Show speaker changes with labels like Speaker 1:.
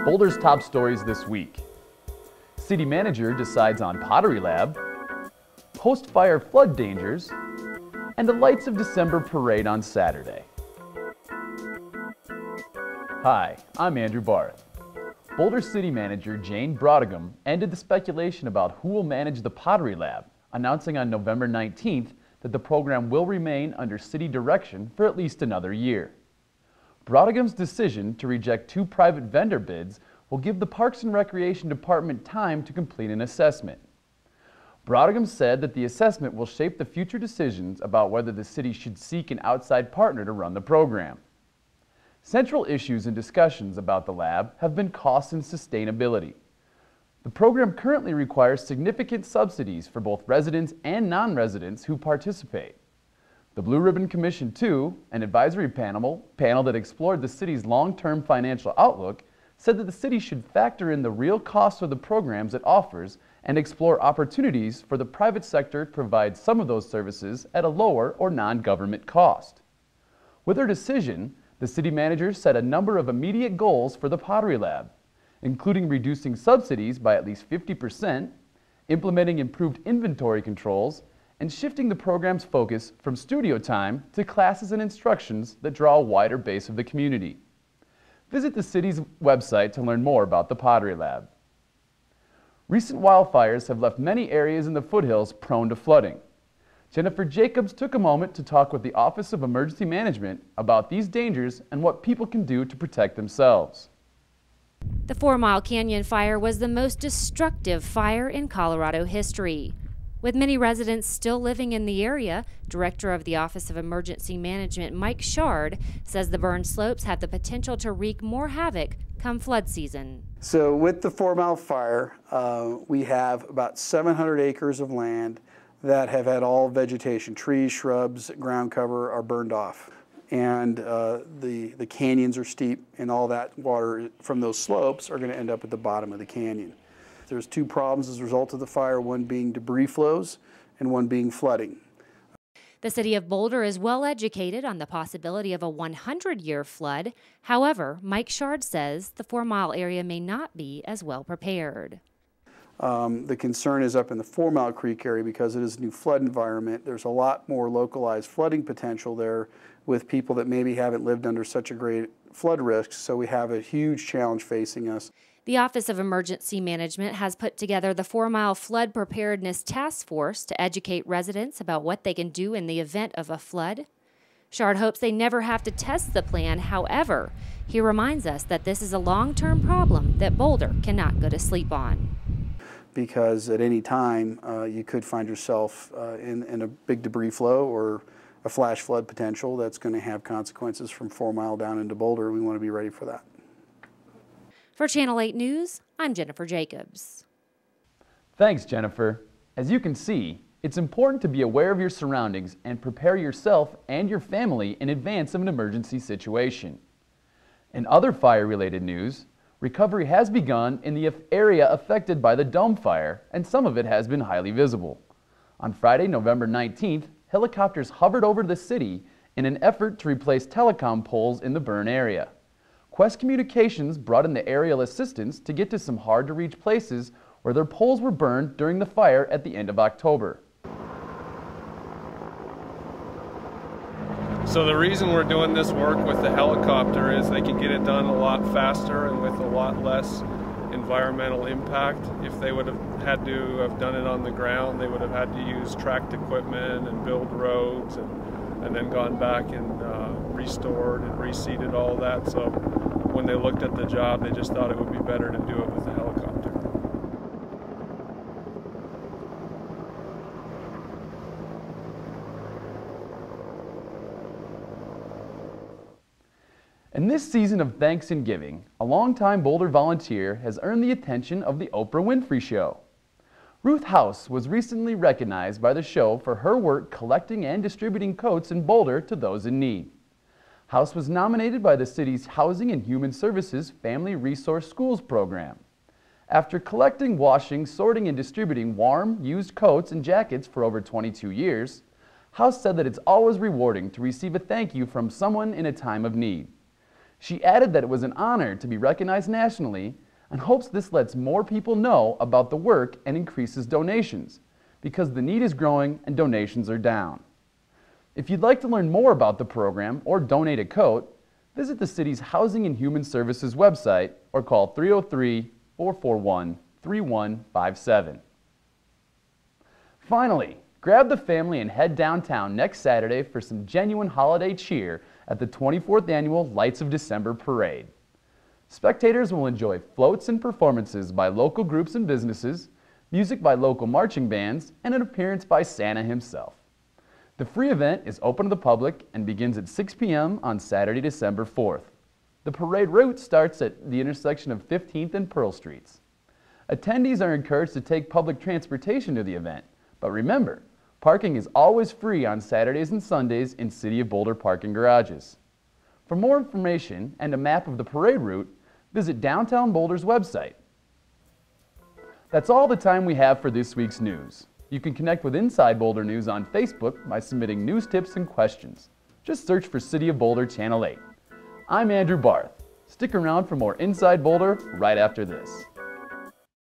Speaker 1: Boulder's top stories this week. City manager decides on pottery lab, post-fire flood dangers, and the Lights of December parade on Saturday. Hi, I'm Andrew Barth. Boulder City Manager Jane Brodigam ended the speculation about who will manage the pottery lab, announcing on November 19th that the program will remain under city direction for at least another year. Brodigam's decision to reject 2 private vendor bids will give the Parks and Recreation Department time to complete an assessment. Brodigam said that the assessment will shape the future decisions about whether the city should seek an outside partner to run the program. Central issues and discussions about the lab have been cost and sustainability. The program currently requires significant subsidies for both residents and non-residents who participate. The Blue Ribbon Commission 2, an advisory panel that explored the city's long-term financial outlook, said that the city should factor in the real costs of the programs it offers and explore opportunities for the private sector to provide some of those services at a lower or non-government cost. With her decision, the city manager set a number of immediate goals for the pottery lab, including reducing subsidies by at least 50%, implementing improved inventory controls, and shifting the program's focus from studio time to classes and instructions that draw a wider base of the community. Visit the city's website to learn more about the Pottery Lab. Recent wildfires have left many areas in the foothills prone to flooding. Jennifer Jacobs took a moment to talk with the Office of Emergency Management about these dangers and what people can do to protect themselves.
Speaker 2: The 4 Mile Canyon fire was the most destructive fire in Colorado history. With many residents still living in the area, Director of the Office of Emergency Management Mike Shard says the burned slopes have the potential to wreak more havoc come flood season.
Speaker 3: So with the 4 Mile fire, we have about 700 acres of land that have had all vegetation, trees, shrubs, ground cover are burned off. And the canyons are steep, and all that water from those slopes are going to end up at the bottom of the canyon. There's 2 problems as a result of the fire, one being debris flows and one being flooding.
Speaker 2: The city of Boulder is well educated on the possibility of a 100-year flood. However, Mike Shard says the 4 Mile area may not be as well prepared.
Speaker 3: The concern is up in the 4 Mile Creek area because it is a new flood environment. There's a lot more localized flooding potential there with people that maybe haven't lived under such a great flood risk, so we have a huge challenge facing us.
Speaker 2: The Office of Emergency Management has put together the 4 Mile Flood Preparedness Task Force to educate residents about what they can do in the event of a flood. Shard hopes they never have to test the plan. However, he reminds us that this is a long-term problem that Boulder cannot go to sleep on.
Speaker 3: Because at any time you could find yourself in a big debris flow or a flash flood potential that's going to have consequences from 4 Mile down into Boulder. We want to be ready for that.
Speaker 2: For Channel 8 News, I'm Jennifer Jacobs.
Speaker 1: Thanks, Jennifer. As you can see, it's important to be aware of your surroundings and prepare yourself and your family in advance of an emergency situation. In other fire-related news, recovery has begun in the area affected by the Dome Fire, and some of it has been highly visible. On Friday, November 19th, helicopters hovered over the city in an effort to replace telecom poles in the burn area. Quest Communications brought in the aerial assistance to get to some hard-to-reach places where their poles were burned during the fire at the end of October.
Speaker 4: So the reason we're doing this work with the helicopter is they can get it done a lot faster and with a lot less environmental impact. If they would have had to have done it on the ground, they would have had to use tracked equipment and build roads and then gone back and restored and reseeded all that. So when they looked at the job, they just thought it would be better to do it with a helicopter.
Speaker 1: In this season of Thanks and Giving, a longtime Boulder volunteer has earned the attention of the Oprah Winfrey Show. Ruth House was recently recognized by the show for her work collecting and distributing coats in Boulder to those in need. House was nominated by the city's Housing and Human Services Family Resource Schools program. After collecting, washing, sorting, and distributing warm, used coats and jackets for over 22 years, House said that it's always rewarding to receive a thank you from someone in a time of need. She added that it was an honor to be recognized nationally and hopes this lets more people know about the work and increases donations, because the need is growing and donations are down. If you'd like to learn more about the program or donate a coat, visit the city's Housing and Human Services website or call 303-441-3157. Finally, grab the family and head downtown next Saturday for some genuine holiday cheer at the 24th Annual Lights of December Parade. Spectators will enjoy floats and performances by local groups and businesses, music by local marching bands, and an appearance by Santa himself. The free event is open to the public and begins at 6 p.m. on Saturday, December 4th. The parade route starts at the intersection of 15th and Pearl Streets. Attendees are encouraged to take public transportation to the event, but remember, parking is always free on Saturdays and Sundays in City of Boulder parking garages. For more information and a map of the parade route, visit Downtown Boulder's website. That's all the time we have for this week's news. You can connect with Inside Boulder News on Facebook by submitting news tips and questions. Just search for City of Boulder Channel 8. I'm Andrew Barth. Stick around for more Inside Boulder right after this.